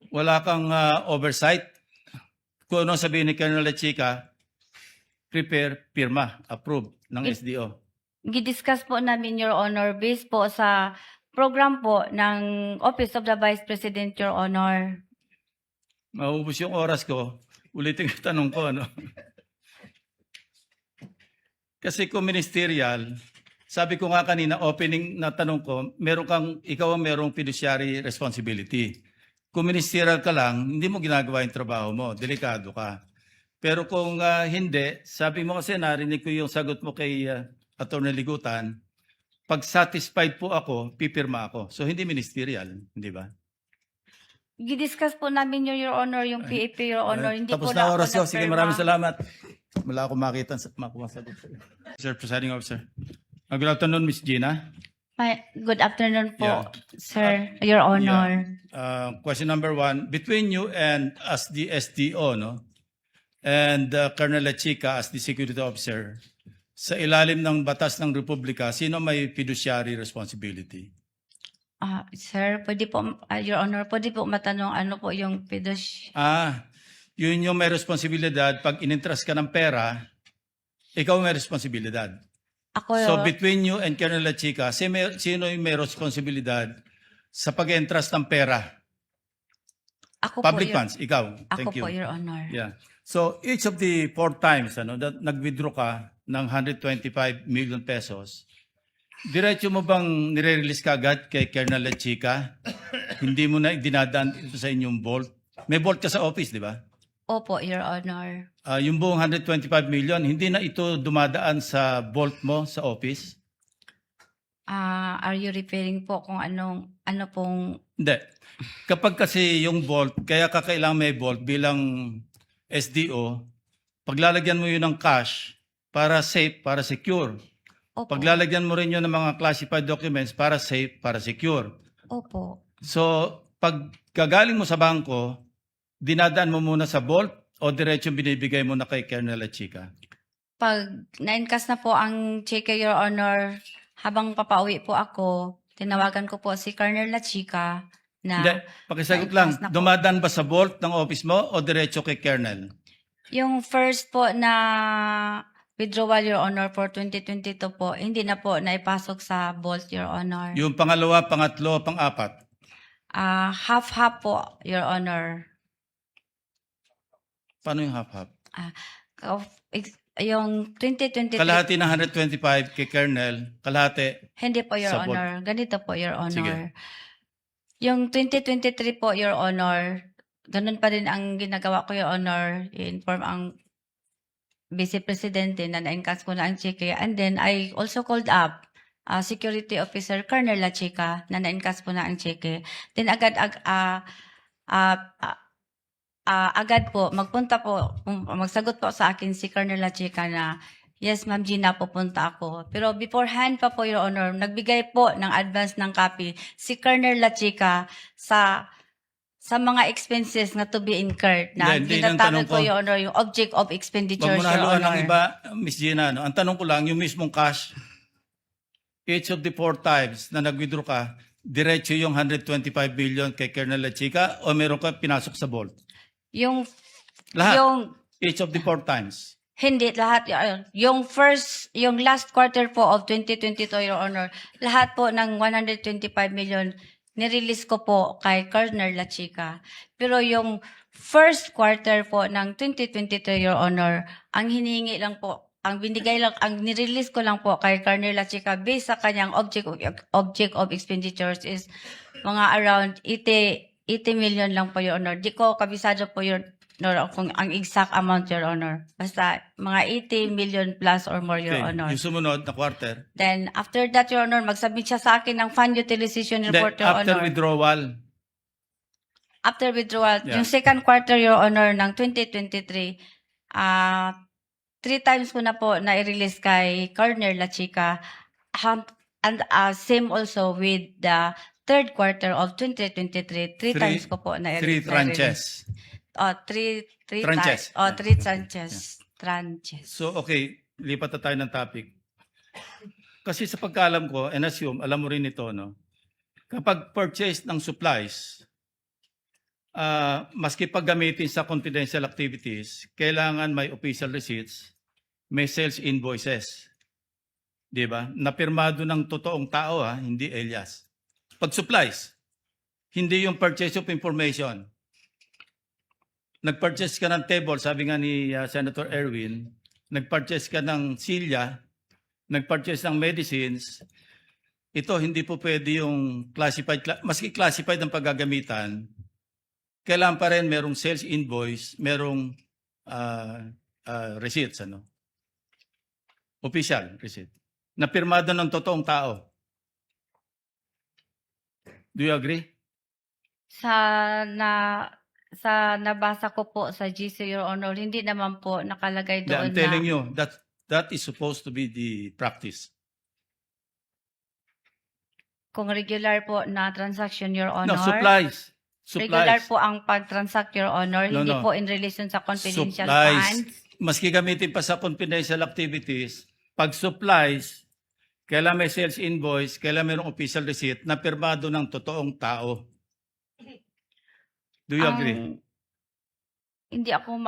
wala kang oversight. Kung ano sabihin ni Colonel Lechica, prepare, pirma, approve ng SDO. Gidiscuss po namin, Your Honor, based po sa program po ng Office of the Vice President, Your Honor. Maubos yung oras ko. Ulitin yung tanong ko, ano? Kasi kung ministerial, sabi ko nga kanina, opening na tanong ko, ikaw ang merong fiduciary responsibility. Kung ministerial ka lang, hindi mo ginagawa yung trabaho mo, delikado ka. Pero kung hindi, sabi mo kasi narinig ko yung sagot mo kay Atty. Ligutan, pag satisfied po ako, pipirma ako. So hindi ministerial, hindi ba? Gidiscuss po namin, Your Honor, yung PAP, Your Honor. Hindi Tapos po na ako oras ko. Sige, nagpirma. maraming salamat. Wala akong makita makuha sagot sa'yo. Sir, presiding officer. Good afternoon, Ms. Gina. Good afternoon po, Yeah. sir, Your Honor. Question number 1, between you and as the SDO, no, and Colonel Lechica as the security officer, sa ilalim ng batas ng Republika, sino may fiduciary responsibility? Sir, pwede po, Your Honor, pwede po matanong ano po yung Yun yung may responsibilidad. Pag inintrust ka ng pera, ikaw may responsibilidad. Ako, So between you and Colonel Lechica, sino yung may responsibilidad sa pag-entrust ng pera? ako po, Public funds, ikaw. Ako Thank you. po, Your Honor. Yeah. So each of the 4 times that nag-withdraw ka ng 125 million pesos, diretso mo bang nire-release ka agad kay Colonel Lechica? Hindi mo na dinadaan ito sa inyong vault? May vault ka sa office, di ba? Opo, Your Honor. Yung buong 125 million, hindi na ito dumadaan sa vault mo sa office? Are you referring po kung ano pong... Hindi. Kapag kasi yung vault, kaya kakailangan may vault bilang SDO, paglalagyan mo yun ng cash para safe, para secure. Opo. Paglalagyan mo rin yun ng mga classified documents para safe, para secure. Opo. So, pag gagaling mo sa bangko, dinadaan mo muna sa vault o diretso binibigay mo na kay Colonel Lechica? Pag na-encash na po ang cheque, Your Honor, habang papauwi po ako, tinawagan ko po si Colonel Lechica na... Hindi, pakisagot lang, na-encash na po. dumadaan ba sa vault ng office mo o diretso kay Colonel? Yung first po na withdrawal, Your Honor, for 2022 po, hindi na po naipasok sa vault, Your Honor. Yung pangalawa, pangatlo, pang-apat? Half-half po, Your Honor. Paano yung half-half? Yung 2023... Kalahati ng 125 kay Colonel, kalahati. Hindi po, Your Sa vault. Honor. Ganito po, Your Honor. Sige. Yung 2023 po, Your Honor, ganun pa rin ang ginagawa ko, Your Honor. I-inform ang Vice Presidente na na-encash ko na ang cheque. And then, I also called up Security Officer Colonel Lechica na na-encash ko na ang cheque. Then, agad po, magsagot po sa akin si Colonel Lechica na, yes, Ma'am Gina, pupunta ako. Pero beforehand pa po, Your Honor, nagbigay po ng advance ng copy si Colonel Lechica sa mga expenses na to be incurred na Hindi, ang ginatawag tanong ko, ko- Your Honor, yung object of Wag expenditures, mo na Your haluan Honor. ng iba, Miss Gina. No? Ang tanong ko lang, yung mismong cash, each of the 4 times na nag-withdraw ka, diretso yung 125 billion kay Colonel Lechica o meron ka pinasok sa vault? Yung, Lahat. yung, Each of the 4 times. hindi, lahat, Your Honor. Yung last quarter po of 2022, Your Honor, lahat po ng 125 million, nirelease ko po kay Colonel Lechica. Pero yung first quarter po ng 2022, Your Honor, ang hiningi lang po, ang nirelease ko lang po kay Colonel Lechica based sa kanyang object of expenditures is mga around 80 million lang po, Your Honor. Di ko kabisado po, Your Honor, kung ang exact amount, Your Honor. Basta mga 80 million plus or more, Your Honor. Yung sumunod na quarter. Then, after that, Your Honor, mag-submit siya sa akin ng fund utilization Hindi, report, Your after Honor. withdrawal. After withdrawal, Yeah. yung second quarter, Your Honor, ng 2023, 3 times ko na po na-release kay Colonel Lechica. And same also with the third quarter of 2023, 3 times ko po na-release. 3 tranches. Three Tranches. times. 3 tranches. Tranches. So, okay, lipat na tayo ng topic. Kasi sa pagkaalam ko, and assume, alam mo rin ito, no? Kapag purchase ng supplies, maski pag gamitin sa confidential activities, kailangan may official receipts, may sales invoices. Di ba? Napirmado ng totoong tao, hindi alias. Pag supplies, hindi yung purchase of information. Nag-purchase ka ng table, sabi nga ni Senator Erwin, nag-purchase ka ng silya, nag-purchase ng medicines, ito hindi po pwede yung classified, maski classified ang paggagamitan, kailangan pa rin merong sales invoice, merong receipts, official receipt, na pirmado ng totoong tao. Do you agree? Sa nabasa ko po sa GC, Your Honor, hindi naman po nakalagay doon I'm telling you, that is supposed to be the practice. kung regular po na transaction, Your Honor. No, supplies. Regular po ang pag-transact, Your Honor, No, hindi no. po in relation sa confidential Supplies. funds. Maski gamitin pa sa confidential activities, pag supplies, kailangan may sales invoice, kailangan mayroong official receipt na pirmado ng totoong tao. Do you agree? Hindi ako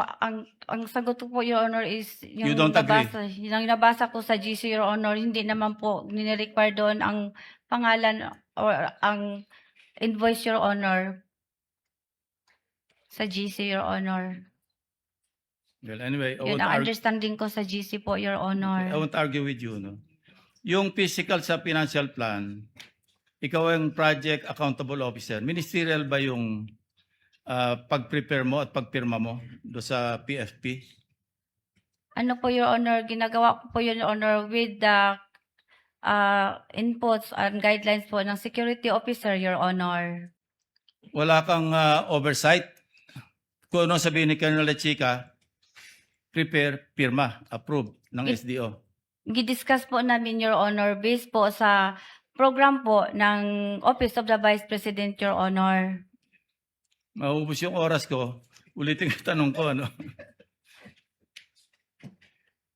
ang sagot ko po, Your Honor, is yung You don't agree? yung nabasa ko sa GC, Your Honor, hindi naman po nire-require doon ang pangalan or ang invoice, Your Honor, sa GC, Your Honor. Well, anyway, Yun ang understanding ko sa GC po, Your Honor. I won't argue with you. No? Yung physical sa financial plan, ikaw ang project accountable officer. Ministerial ba yung pag-prepare mo at pagpirma mo do sa PFP? Ano po, Your Honor, ginagawa ko po, Your Honor, with the inputs and guidelines po ng security officer, Your Honor. Wala kang oversight? Kung ano sabihin ni Colonel Lechica, prepare, pirma, approve ng SDO. Gidiscuss po namin, Your Honor, based po sa program po ng Office of the Vice President, Your Honor. Maubos yung oras ko, ulitin ang tanong ko,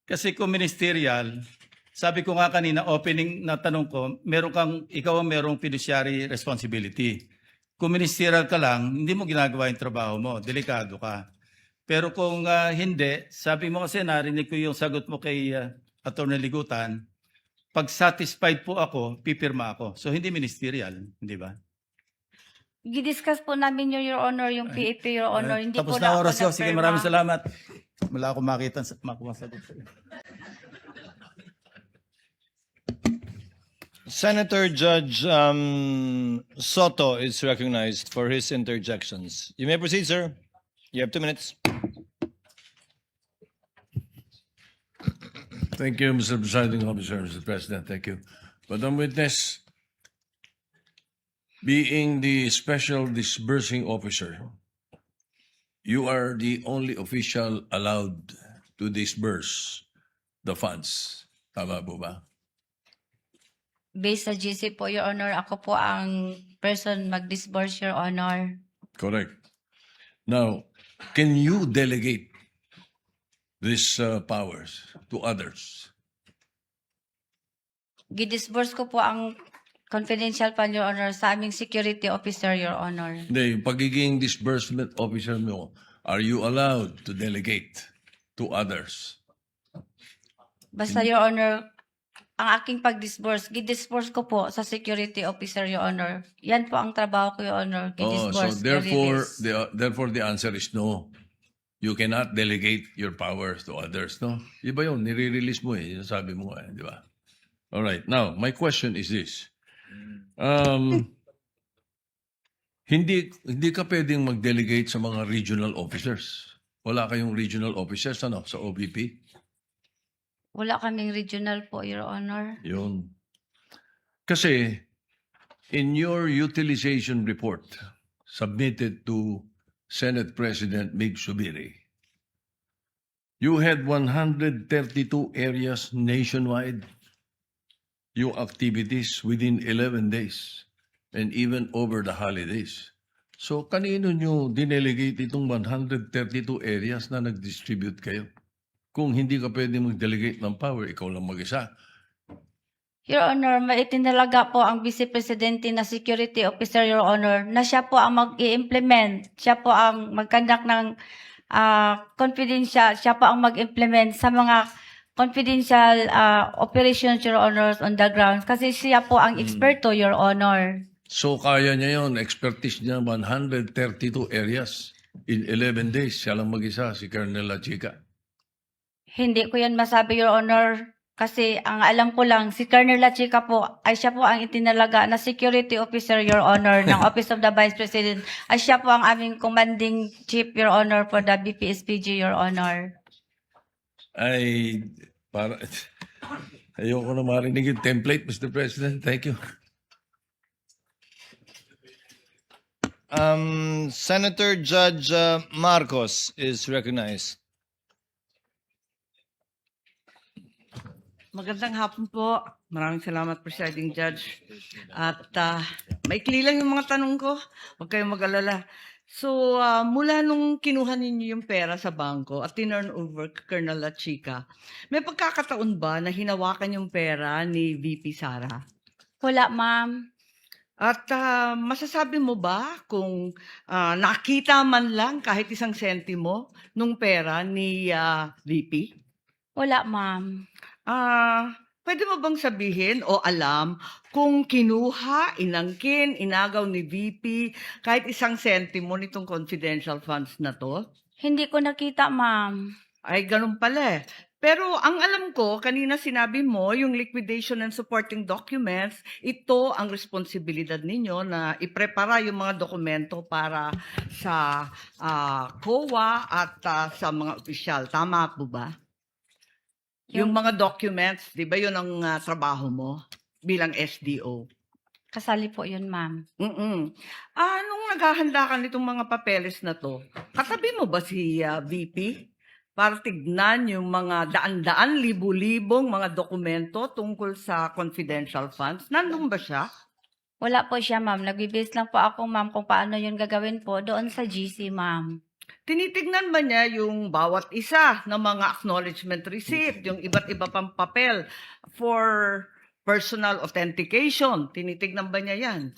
Kasi kung ministerial, sabi ko nga kanina, opening na tanong ko, ikaw ang merong fiduciary responsibility. Kung ministerial ka lang, hindi mo ginagawa yung trabaho mo, delikado ka. Pero kung hindi, sabi mo kasi narinig ko yung sagot mo kay Atty. Ligutan, pag satisfied po ako, pipirma ako. So hindi ministerial, hindi ba? Gidiscuss po namin, Your Honor, yung PAP, Your Honor. Hindi Tapos po na ako oras ko. Sige, nagpirma. maraming salamat. Wala akong makuha sagot sa'yo. Senator Judge Soto is recognized for his interjections. You may proceed, sir. You have 2 minutes. Thank you, Mr. Presiding Officer, Mr. President. Thank you. Madam Witness, being the Special Disbursing Officer, you are the only official allowed to disburse the funds. Tama po ba? Based sa GC po, Your Honor, ako po ang person mag-disburse, Your Honor. Correct. Now, can you delegate these powers to others? Gidisburse ko po ang confidential fund, Your Honor, sa aming security officer, Your Honor. Hindi, yung pagiging disbursement officer mo, are you allowed to delegate to others? Basta, Your Honor, ang aking pag-disburse, gidisburse ko po sa security officer, Your Honor. Yan po ang trabaho ko, Your Honor. Oh, Gidisburse, so therefore, i-release. therefore the answer is no. You cannot delegate your powers to others, no? Iba yun, nire-release mo eh, yung sabi mo di ba? All right, now, my question is this. Hindi ka pwedeng mag-delegate sa mga regional officers. Wala kayong regional officers, sa OBP? Wala kaming regional po, Your Honor. Yun. Kasi, in your utilization report submitted to Senate President Mig Subiri, you had 132 areas nationwide, yung activities within 11 days and even over the holidays. So, kanino nyo dinelegate itong 132 areas na nag-distribute kayo? Kung hindi ka pwede mag-delegate ng power, ikaw lang mag-isa. Your Honor, maitinalaga po ang Vice Presidente na Security Officer, Your Honor, na siya po ang mag-i-implement, siya po ang mag-conduct ng confidential, siya po ang mag-implement sa mga confidential operations, Your Honor, on the ground. Kasi siya po ang eksperto, Your Honor. So kaya niya yun, expertise niya 132 areas in 11 days. Siya lang mag-isa, si Colonel La Chica. Hindi ko yan masabi, Your Honor. Kasi ang alam ko lang, si Colonel La Chica po, ay siya po ang itinalaga na security officer, Your Honor, ng Office of the Vice President. Ay siya po ang aming commanding chief, Your Honor, for the BPSPG, Your Honor. Ay, para, ayoko na marinig yung template, Mr. President. Thank you. Senator Judge Marcos is recognized. Magandang hapon po. Maraming salamat, Presiding Judge. At maikli lang yung mga tanong ko. Huwag kayong mag-alala. So, mula nung kinuha ninyo yung pera sa bangko at tinurn over kay Colonel La Chica, may pagkakataon ba na hinawakan yung pera ni VP Sara? Wala, ma'am. At masasabi mo ba kung nakita man lang kahit isang sentimo nung pera ni VP? Wala, ma'am. Pwede mo bang sabihin o alam kung kinuha, inangkin, inagaw ni VP kahit isang sentimo nitong confidential funds na to? Hindi ko nakita, ma'am. Ay, ganun pala eh. Pero ang alam ko, kanina sinabi mo, yung liquidation and supporting documents, ito ang responsibilidad ninyo na iprepara yung mga dokumento para sa COA at sa mga opisyal. Tama po ba? Yung mga documents, di ba yun ang trabaho mo bilang SDO? Kasali po yun, ma'am. Nung naghahanda ka nitong mga papeles na to, katabi mo ba si VP? Para tignan yung mga daan-daan, libu-libong mga dokumento tungkol sa confidential funds. Nandun ba siya? Wala po siya, ma'am. Nag-base lang po ako, ma'am, kung paano yun gagawin po doon sa GC, ma'am. Tinitignan ba niya yung bawat isa ng mga acknowledgement receipt, yung iba't iba pang papel for personal authentication? Tinitignan ba niya yan?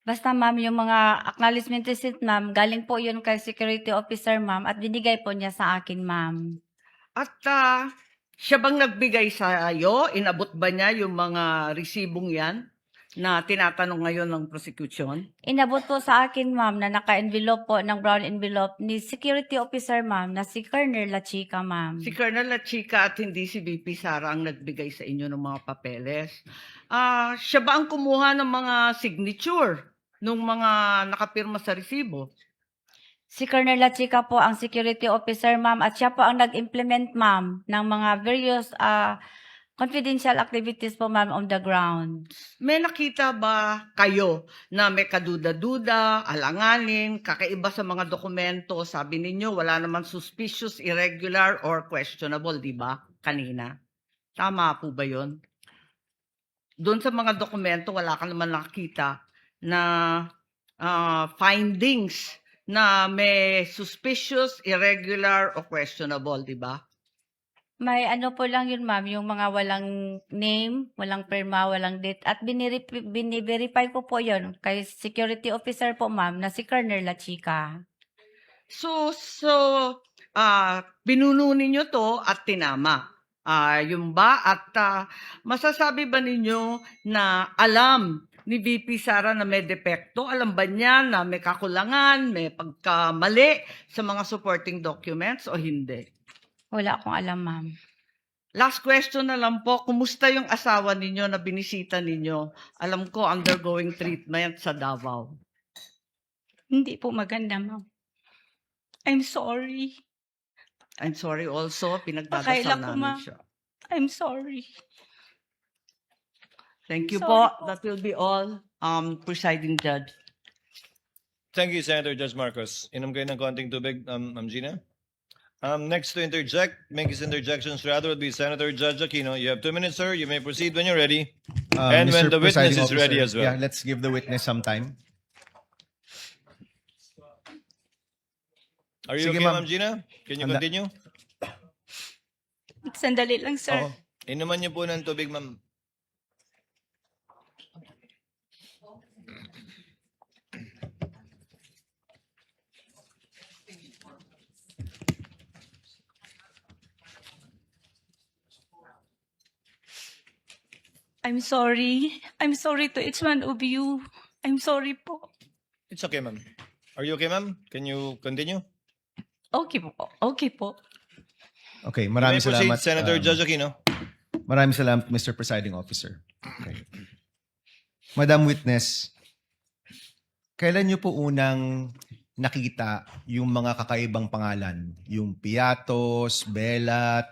Basta, ma'am, yung mga acknowledgement receipt, ma'am, galing po yun kay security officer, ma'am, at binigay po niya sa akin, ma'am. At siya bang nagbigay sa iyo? Inabot ba niya yung mga resibong yan na tinatanong ngayon ng prosecution? Inabot po sa akin, ma'am, na naka-envelope po ng brown envelope ni security officer, ma'am, na si Colonel La Chica, ma'am. Si Colonel La Chica at hindi si VP Sara ang nagbigay sa inyo ng mga papeles. Siya ba ang kumuha ng mga signature nung mga nakapirma sa resibo? Si Colonel La Chica po ang security officer, ma'am, at siya po ang nag-implement, ma'am, ng mga various confidential activities po, ma'am, on the ground. May nakita ba kayo na may kaduda-duda, alanganin, kakaiba sa mga dokumento? Sabi ninyo, wala naman suspicious, irregular, or questionable, di ba? Kanina. Tama po ba yun? Doon sa mga dokumento, wala ka naman nakita na findings na may suspicious, irregular, or questionable, di ba? May ano po lang yun, ma'am, yung mga walang name, walang perma, walang date. At biniverify ko po yun kay security officer po, ma'am, na si Colonel La Chica. So binuno ninyo to at tinama. Yung ba? At masasabi ba ninyo na alam ni VP Sara na may depekto? Alam ba niya na may kakulangan, may pagkamali sa mga supporting documents o hindi? Wala akong alam, ma'am. Last question na lang po. Kumusta yung asawa ninyo na binisita ninyo? Alam ko, undergoing treatment sa Davao. Hindi po maganda, ma'am. I'm sorry. I'm sorry also. Pinagdadasal Pakaila ko, namin ma'am. siya. I'm sorry. Thank you Sorry po. That will be all, Presiding Judge. Thank you, Senator Judge Marcos. Inom kayo ng konting tubig, Ma'am Gina. Next to interject, make his interjections rather would be Senator Judge Aquino. You have 2 minutes, sir. You may proceed when you're ready. And when Mr. the witness Presiding is ready Officer, as well. Yeah, let's give the witness some time. Are you Sige, okay, ma'am. Ma'am Gina? Can you Handa. continue? Sandali lang, sir. Oo. Inuman niyo po ng tubig, ma'am. I'm sorry. I'm sorry to each one of you. I'm sorry po. It's okay, ma'am. Are you okay, ma'am? Can you continue? Okay po. Okay po. Okay, You maraming may proceed, salamat. Senator Judge Aquino. Maraming salamat, Mr. Presiding Officer. Okay. Madam Witness, kailan niyo po unang nakita yung mga kakaibang pangalan? Yung Piatos, Belat,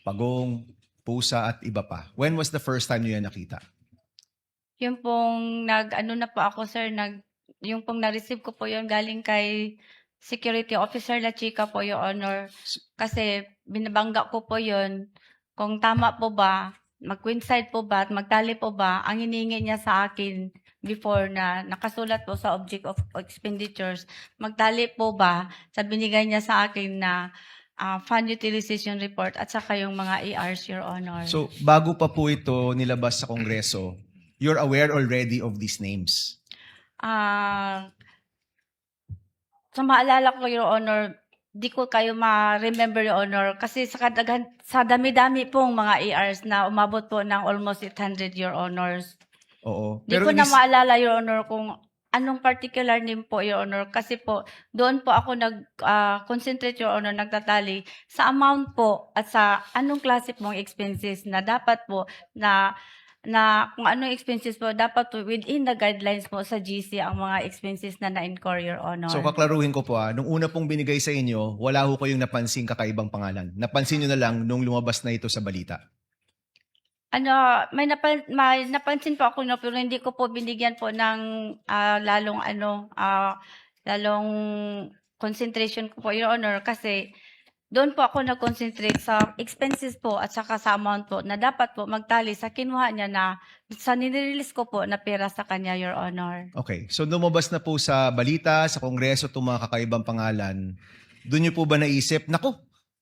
Pagong, Pusa at iba pa. When was the first time niyo yan nakita? Yung pong ano na po ako, sir, yung pong na-receive ko po yun galing kay Security Officer La Chica po, Your Honor. Kasi binabangga ko po yun kung tama po ba, mag-coincide po ba, at magtali po ba, ang hiningi niya sa akin before na nakasulat po sa object of expenditures, magtali po ba sa binigay niya sa akin na fund utilization report at saka yung mga ARs, Your Honor. So, bago pa po ito nilabas sa Kongreso, you're aware already of these names? Sa maalala ko, Your Honor, di ko kayo ma-remember, Your Honor, kasi sa dami-dami pong mga ARs na umabot po ng almost 800, Your Honors. Oo. Di ko na maalala, Your Honor, kung anong particular name po, Your Honor, kasi po, doon po ako concentrate, Your Honor, nagtatali sa amount po at sa anong klase pong expenses na dapat po na kung anong expenses po, dapat po within the guidelines po sa GC ang mga expenses na na-incur, Your Honor. So, kaklaruhin ko po nung una pong binigay sa inyo, wala ho kayong napansin kakaibang pangalan. Napansin nyo na lang nung lumabas na ito sa balita. May napansin po ako, no, pero hindi ko po binigyan po ng lalong concentration ko po, Your Honor, kasi doon po ako nag-concentrate sa expenses po at saka sa amount po na dapat po magtali sa kinuha niya na sa nirelease ko po na pera sa kanya, Your Honor. Okay. So, lumabas na po sa balita, sa Kongreso, itong mga kakaibang pangalan. Doon nyo po ba naisip, naku,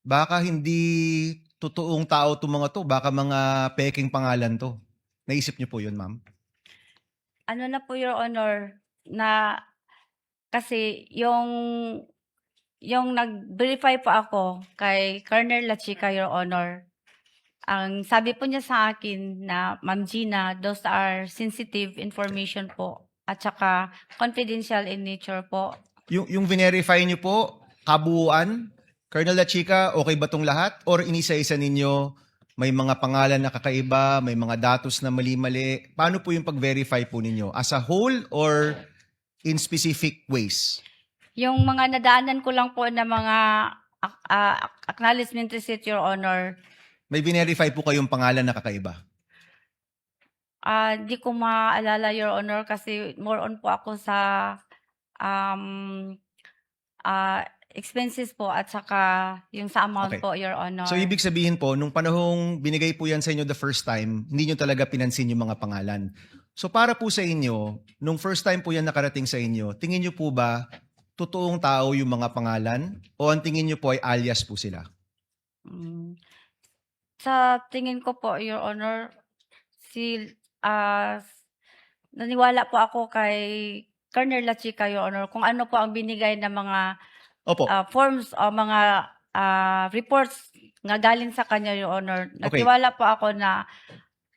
baka hindi totoong tao itong mga to, baka mga peking pangalan to. Naisip nyo po yun, ma'am? Ano na po, Your Honor, na kasi yung nag-verify po ako kay Colonel La Chica, Your Honor, ang sabi po niya sa akin na, Ma'am Gina, those are sensitive information po at saka confidential in nature po. Yung verify nyo po, kabuuan, Colonel La Chica, okay ba tong lahat? Or inisa-isa ninyo, may mga pangalan na kakaiba, may mga datos na mali-mali? Paano po yung pag-verify po ninyo? As a whole or in specific ways? Yung mga nadaanan ko lang po na mga acknowledgement receipt, Your Honor, May verify po kayong pangalan na kakaiba? di ko maalala, Your Honor, kasi more on po ako sa expenses po at saka yung sa amount Okay. po, Your Honor. So, ibig sabihin po, nung panahong binigay po yan sa inyo the first time, hindi nyo talaga pinansin yung mga pangalan. So, para po sa inyo, nung first time po yan nakarating sa inyo, tingin nyo po ba totoong tao yung mga pangalan o ang tingin nyo po ay alias po sila? Sa tingin ko po, Your Honor, naniwala po ako kay Colonel La Chica, Your Honor, kung ano po ang binigay na mga Opo. forms o mga reports nga galing sa kanya, Your Honor. Okay. Nagtiwala po ako na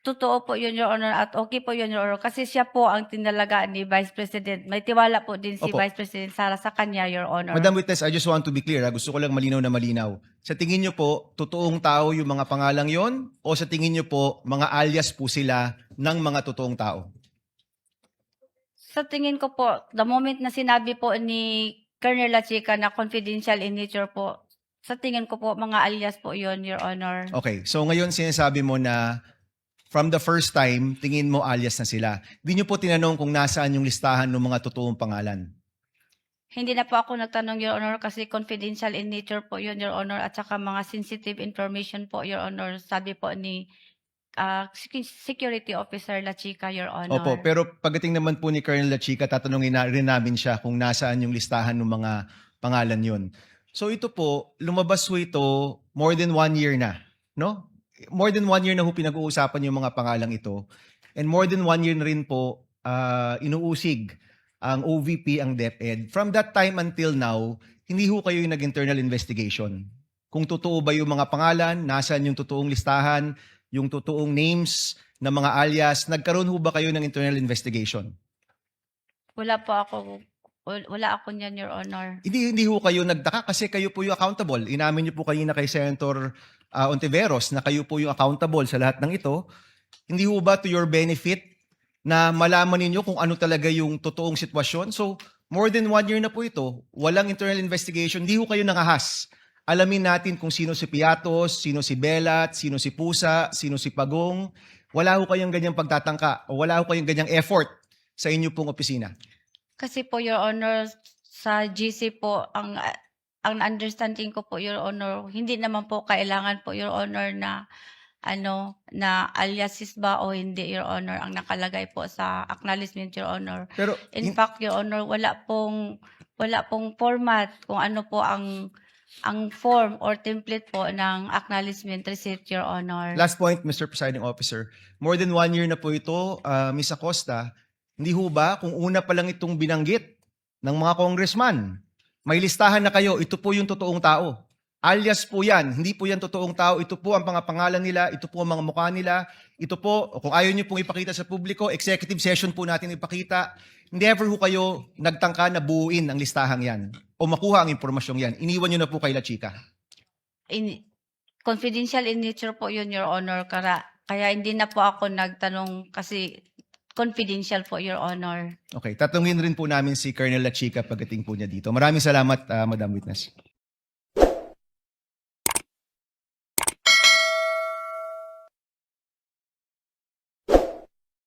totoo po yun, Your Honor, at okay po yun, Your Honor, kasi siya po ang tinalaga ni Vice President. May tiwala po din si Opo. Vice President Sara sa kanya, Your Honor. Madam Witness, I just want to be clear. Gusto ko lang malinaw na malinaw. Sa tingin nyo po, totoong tao yung mga pangalang yon o sa tingin nyo po, mga alias po sila ng mga totoong tao? Sa tingin ko po, the moment na sinabi po ni Colonel La Chica na confidential in nature po, sa tingin ko po, mga alias po yun, Your Honor. Okay, so ngayon sinasabi mo na from the first time, tingin mo alias na sila. Di nyo po tinanong kung nasaan yung listahan ng mga totoong pangalan. Hindi na po ako nagtanong, Your Honor, kasi confidential in nature po yun, Your Honor, at saka mga sensitive information po, Your Honor, sabi po ni Security Officer La Chica, Your Honor. Opo, pero pagdating naman po ni Colonel La Chica, tatanungin na rin namin siya kung nasaan yung listahan ng mga pangalan yun. So ito po, lumabas po ito more than 1 year na. no? More than 1 year na ho pinag-uusapan yung mga pangalang ito. And more than 1 year na rin po inuusig ang OVP, ang DepEd. From that time until now, hindi ho kayo yung nag-internal investigation. Kung totoo ba yung mga pangalan, nasaan yung totoong listahan, yung totoong names ng mga alias, nagkaroon ho ba kayo ng internal investigation? Wala ako niyan, Your Honor. Hindi ho kayo nagtaka kasi kayo po yung accountable. Inamin niyo po kanina kay Senator Ontiveros na kayo po yung accountable sa lahat ng ito. Hindi ho ba to your benefit na malaman ninyo kung ano talaga yung totoong sitwasyon? So, more than 1 year na po ito, walang internal investigation, hindi ho kayo nakahas. Alamin natin kung sino si Piatos, sino si Belat, sino si Pusa, sino si Pagong. Wala ho kayong ganyang pagtatangka o wala ho kayong ganyang effort sa inyo pong opisina. Kasi po, Your Honor, sa GC po, ang understanding ko po, Your Honor, hindi naman po kailangan po, Your Honor, na na aliases ba o hindi, Your Honor, ang nakalagay po sa acknowledgement, Your Honor. Pero In fact, Your Honor, wala pong format kung ano po ang form or template po ng acknowledgement receipt, Your Honor. last point, Mr. Presiding Officer. More than 1 year na po ito, Ms. Acosta. Hindi ho ba kung una pa lang itong binanggit ng mga congressman, may listahan na kayo, ito po yung totoong tao. Alias po yan, hindi po yan totoong tao, ito po ang mga pangalan nila, ito po ang mga mukha nila, ito po, kung ayaw nyo pong ipakita sa publiko, executive session po natin ipakita. Never ho kayo nagtangka na buuin ang listahang yan o makuha ang impormasyong yan. Iniwan nyo na po kay La Chica. Confidential in nature po yun, Your Honor. Kaya hindi na po ako nagtanong kasi confidential po, Your Honor. Okay, tatanungin rin po namin si Colonel La Chica pagdating po niya dito. Maraming salamat, Madam Witness.